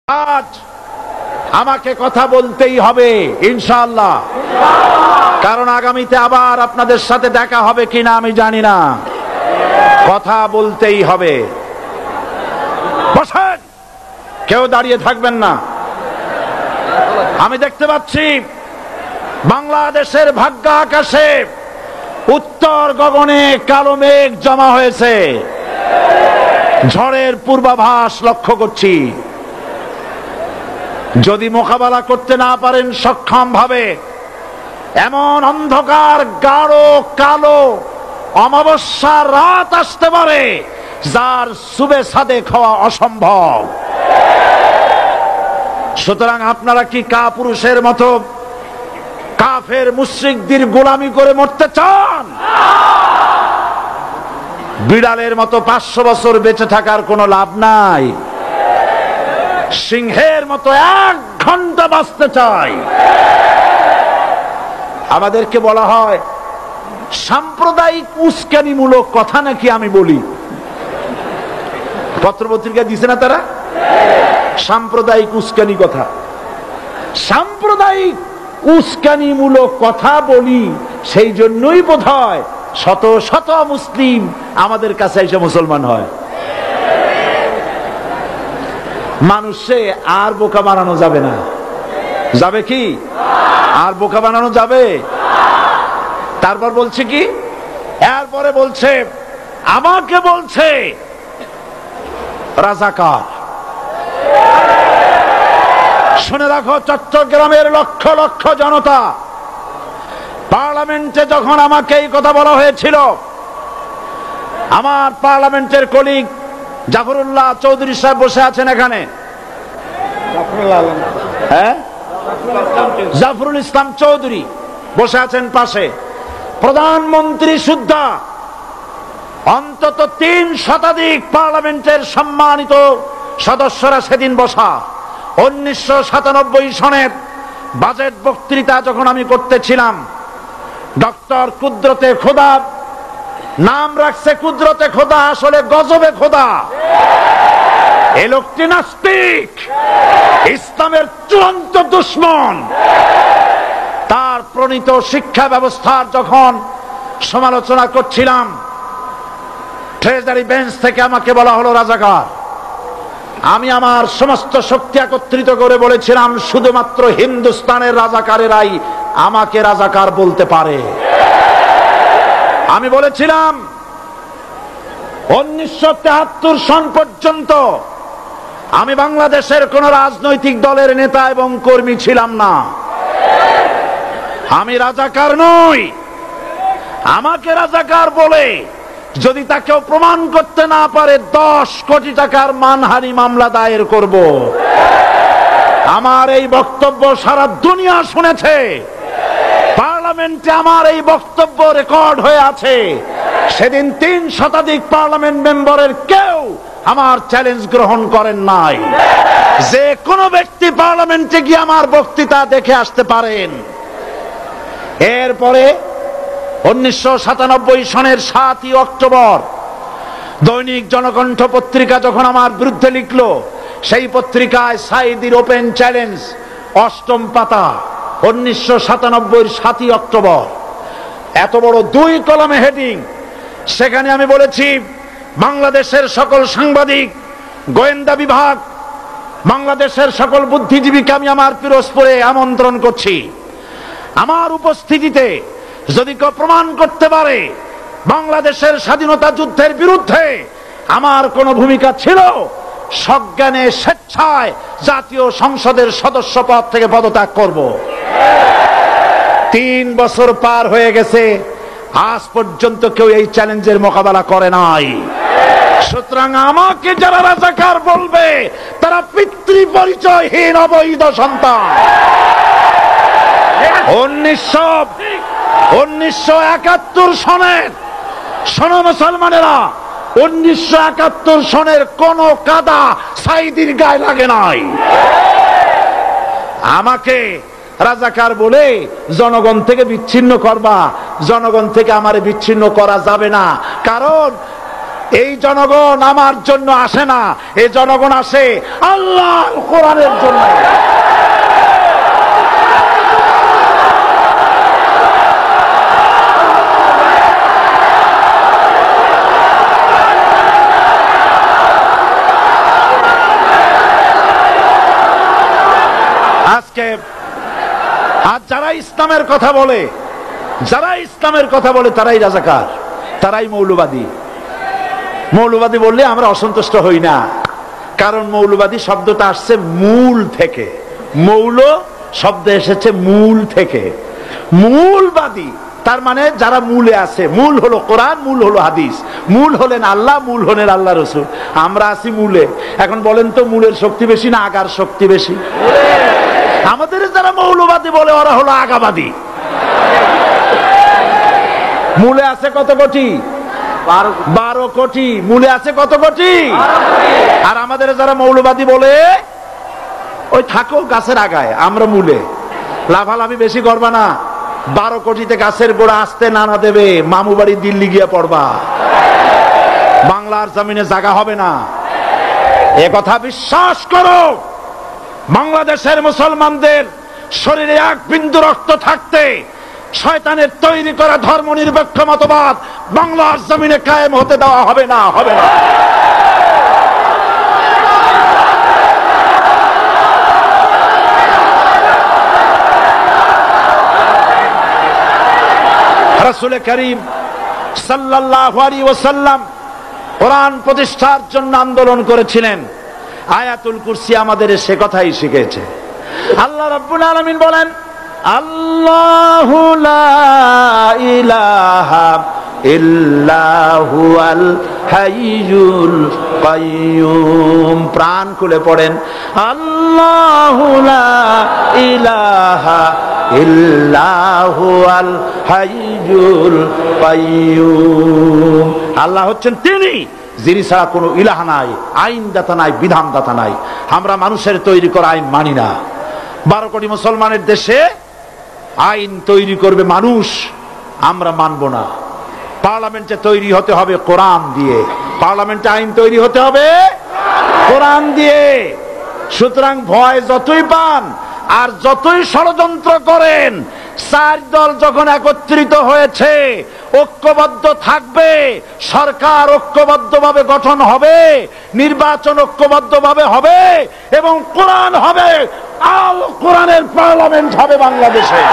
আজ আমাকে কথা বলতেই হবে ইনশাআল্লাহ, কারণ আগামীতে আবার আপনাদের সাথে দেখা হবে কিনা আমি জানি না। কথা বলতেই হবে। বসেন, কেউ দাঁড়িয়ে থাকবেন না। আমি দেখতে পাচ্ছি বাংলাদেশের ভাগ্য আকাশে উত্তর গগনে কালো মেঘ জমা হয়েছে, ঝড়ের পূর্বাভাস লক্ষ্য করছি। যদি মোকাবেলা করতে না পারেন সক্ষম ভাবে, এমন অন্ধকার গাঢ় কালো অমাবস্যার রাত আসতে পারে যার সুবে সাদেক হওয়া অসম্ভব। সুতরাং আপনারা কি কাপুরুষের মতো কাফের মুশরিকদের গোলামি করে মরতে চান? বিড়ালের মতো 500 বছর বেঁচে থাকার কোনো লাভ নাই। সিংহের মতো 1 ঘন্টা বাঁচতে চাই। আমাদেরকে বলা হয় সাম্প্রদায়িক উস্কানিমূলক কথা নাকি আমি বলি। পত্রপত্রিকা দিছে না তারা? সাম্প্রদায়িক উস্কানি কথা, সাম্প্রদায়িক উস্কানিমূলক কথা বলি। সেই জন্যই বোধহয় শত শত মুসলিম আমাদের কাছে এসে মুসলমান হয়। মানুষে আর বোকা বানানো যাবে না। যাবে কি? আর বোকা বানানো যাবে? তারপর বলছে কি, এরপরে বলছে আমাকে বলছে রাজাকার। শুনে রাখো চট্টগ্রামের লক্ষ লক্ষ জনতা, পার্লামেন্টে যখন আমাকে এই কথা বলা হয়েছিল, আমার পার্লামেন্টের কলিগ জাফরুল্লাহ চৌধুরী সাহেব বসে আছেন এখানে, হ্যাঁ, জাফরুল ইসলাম চৌধুরী বসে আছেন পাশে, প্রধানমন্ত্রী সুদ্ধা, অন্তত 3 শতাধিক পার্লামেন্টের সম্মানিত সদস্যরা সেদিন বসা। 1997 সনের বাজেট বক্তৃতা যখন আমি করতেছিলাম, ডক্টর কুদরতে খোদা, নাম রাখছে কুদরতে খোদা, আসলে গজবে খোদা। এই লোকটি নাস্তিক, ইসলামের চূড়ান্ত দুশমন। তার প্রণীত শিক্ষা ব্যবস্থার যখন সমালোচনা করছিলাম, ট্রেজারি বেঞ্চ থেকে আমাকে বলা হলো রাজাকার। আমি আমার সমস্ত শক্তি একত্রিত করে বলেছিলাম শুধুমাত্র হিন্দুস্তানের রাজাকারেরাই আমাকে রাজাকার বলতে পারে। আমি বলেছিলাম 1973 সন পর্যন্ত আমি বাংলাদেশের কোন রাজনৈতিক দলের নেতা এবং কর্মী ছিলাম না। আমি রাজাকার নই। আমাকে রাজাকার বলে যদি তাকেও প্রমাণ করতে না পারে 10 কোটি টাকার মানহানি মামলা দায়ের করব। আমার এই বক্তব্য সারা দুনিয়া শুনেছে। পার্লামেন্টে আমার এই বক্তব্য রেকর্ড হয়ে আছে। সেদিন 3 শতাধিক পার্লামেন্ট মেম্বারের কেউ আমার চ্যালেঞ্জ গ্রহণ করেন নাই। যে কোনো ব্যক্তি পার্লামেন্টে গিয়ে আমার বক্তৃতা দেখে আসতে পারেন। এরপরে 1997 সনের 7ই অক্টোবর দৈনিক জনকণ্ঠ পত্রিকা যখন আমার বিরুদ্ধে লিখলো, সেই পত্রিকায় সাইদির ওপেন চ্যালেঞ্জ 8ম পাতা, 1997 7ই অক্টোবর, এত বড় 2 কলামে হেডিং। সেখানে আমি বলেছি বাংলাদেশের সকল সাংবাদিক, গোয়েন্দা বিভাগ, বাংলাদেশের সকল বুদ্ধিজীবীকে আমি আমার পিরোজপুরে আমন্ত্রণ করছি। আমার উপস্থিতিতে যদি কেউ প্রমাণ করতে পারে বাংলাদেশের স্বাধীনতা যুদ্ধের বিরুদ্ধে আমার কোনো ভূমিকা ছিল, সজ্ঞানে স্বেচ্ছায় জাতীয় সংসদের সদস্য পদ থেকে পদত্যাগ করব। 3 বছর পার হয়ে গেছে, আজ পর্যন্ত কেউ এই চ্যালেঞ্জের মোকাবেলা করে নাই। সুতরাং আমাকে যারা রাজাকার বলবে তারা পিতৃ পরিচয়হীন অবৈধ সন্তান। 1971 সনের, শোনো মুসলমানেরা, 1971 সনের কোন কাদা সাইদির গায়ে লাগে নাই। আমাকে রাজাকার বলে জনগণ থেকে বিচ্ছিন্ন করবা, জনগণ থেকে আমারে বিচ্ছিন্ন করা যাবে না। কারণ এই জনগণ আমার জন্য আসে না, এই জনগণ আসে আল্লাহর কোরআনের জন্য। আজকে আর যারা ইসলামের কথা বলে, তারাই রাজাকার, তারাই মৌলবাদী। মৌলবাদী বললে আমরা অসন্তুষ্ট হই না, কারণ মৌলবাদী শব্দটা আসছে মূল থেকে। মৌল শব্দ এসেছে মূল থেকে। মূলবাদী তার মানে যারা মূলে আছে। মূল হলো কোরআন, মূল হলো হাদিস, মূল হলেন আল্লাহ, মূল হলেন আল্লাহ রসুল। আমরা আছি মূলে। এখন বলেন তো মূলের শক্তি বেশি না আগার শক্তি বেশি? আমাদের যারা মৌলবাদী বলে ওরা হলো আগাবাদী। মূলে আছে কত কোটি? 12 কোটি। মূলে আছে কত কোটি? আর আমাদের যারা মৌলবাদী বলে ওই থাকো গাছের আগায়, আমরা মূলে। লাভালাভি বেশি করবা না, 12 কোটিতে গাছের গোড়া আসতে নানা দেবে, মামু বাড়ি দিল্লি গিয়ে পড়বা, বাংলার জমিনে জায়গা হবে না। এ কথা বিশ্বাস করো। বাংলাদেশের মুসলমানদের শরীরে এক বিন্দু রক্ত থাকতে শয়তানের তৈরি করা ধর্ম নিরপেক্ষ মতবাদ বাংলার জমিনে কায়েম হতে দেওয়া হবে না, হবে না। রাসূল করিম সাল্লাল্লাহু আলাইহি ওয়াসাল্লাম কোরআন প্রতিষ্ঠার জন্য আন্দোলন করেছিলেন। আয়াতুল কুরসি আমাদের সে কথাই শিখেছে। আল্লাহ রাব্বুল আলামিন বলেন, আল্লাহু লা ইলাহা ইল্লা হুয়াল হাইয়ুল কাইয়ুম। প্রাণ খুলে পড়েন, আল্লাহু লা ইলাহা ইল্লা হুয়াল হাইয়ুল কাইয়ুম। আল্লাহ হচ্ছেন তিনি, যিনি ছাড়া কোনো ইলাহ নাই, আইনদাতা নাই, বিধানদাতা নাই। আমরা মানুষের তৈরি করা আইন মানি না। 12 কোটি মুসলমানের দেশে আইন তৈরি করবে মানুষ, আমরা মানব না। পার্লামেন্টে তৈরি হতে হবে কোরআন দিয়ে, পার্লামেন্টে আইন তৈরি হতে হবে কোরআন দিয়ে। সুতরাং ভয় যতই পান আর যতই ষড়যন্ত্র করেন, 4 দল যখন একত্রিত হয়েছে, ঐক্যবদ্ধ থাকবে, সরকার ঐক্যবদ্ধভাবে গঠন হবে, নির্বাচন ঐক্যবদ্ধভাবে হবে এবং কোরআন হবে, আল কোরআনের পার্লামেন্ট হবে বাংলাদেশে।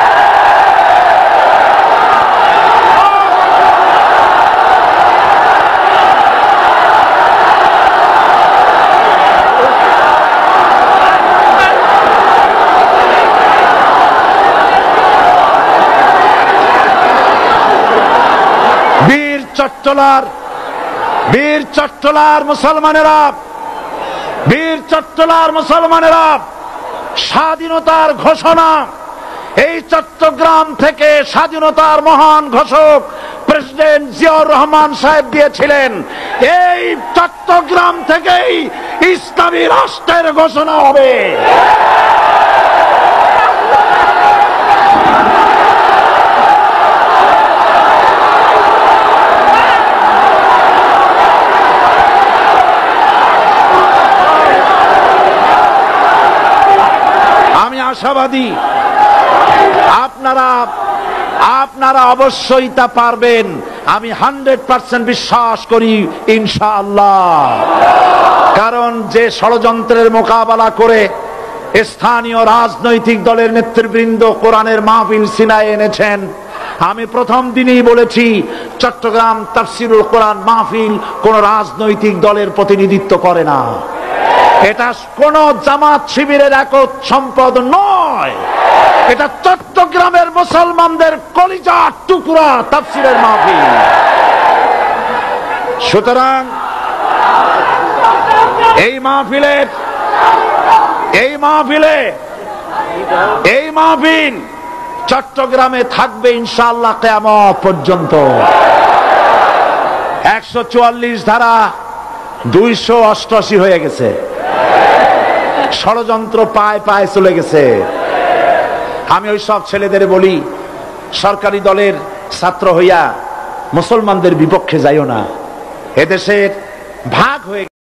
বীর চট্টলার মুসলমানেরা স্বাধীনতার ঘোষণা, এই চট্টগ্রাম থেকে স্বাধীনতার মহান ঘোষক প্রেসিডেন্ট জিয়াউর রহমান সাহেব দিয়েছিলেন। এই চট্টগ্রাম থেকেই ইসলামী রাষ্ট্রের ঘোষণা হবে। আশাবাদী আপনারা অবশ্যই তা পারবেন। আমি 100% বিশ্বাস করি ইনশাআল্লাহ। কারণ যে ষড়যন্ত্রের মোকাবেলা করে স্থানীয় রাজনৈতিক দলের নেতৃবৃন্দ কোরআনের মাহফিল সিনায় এনেছেন, আমি প্রথম দিনেই বলেছি চট্টগ্রাম তাফসিরুল কোরআন মাহফিল কোন রাজনৈতিক দলের প্রতিনিধিত্ব করে না। এটা কোন জামাত শিবিরের একক সম্পদ নয়, এটা চট্টগ্রামের মুসলমানদের কলিজার টুকরা তাফসিরের মাহফিল। সুতরাং এই মাহফিল চট্টগ্রামে থাকবে ইনশাআল্লাহ কিয়ামত পর্যন্ত। 144 ধারা 288 হয়ে গেছে, ষড়যন্ত্র পায় পায় চলে গেছে। আমি ওই সব ছেলেদের বলি, সরকারি দলের ছাত্র হইয়া মুসলমানদের বিপক্ষে যাইও না। এদেশের ভাগ হয়ে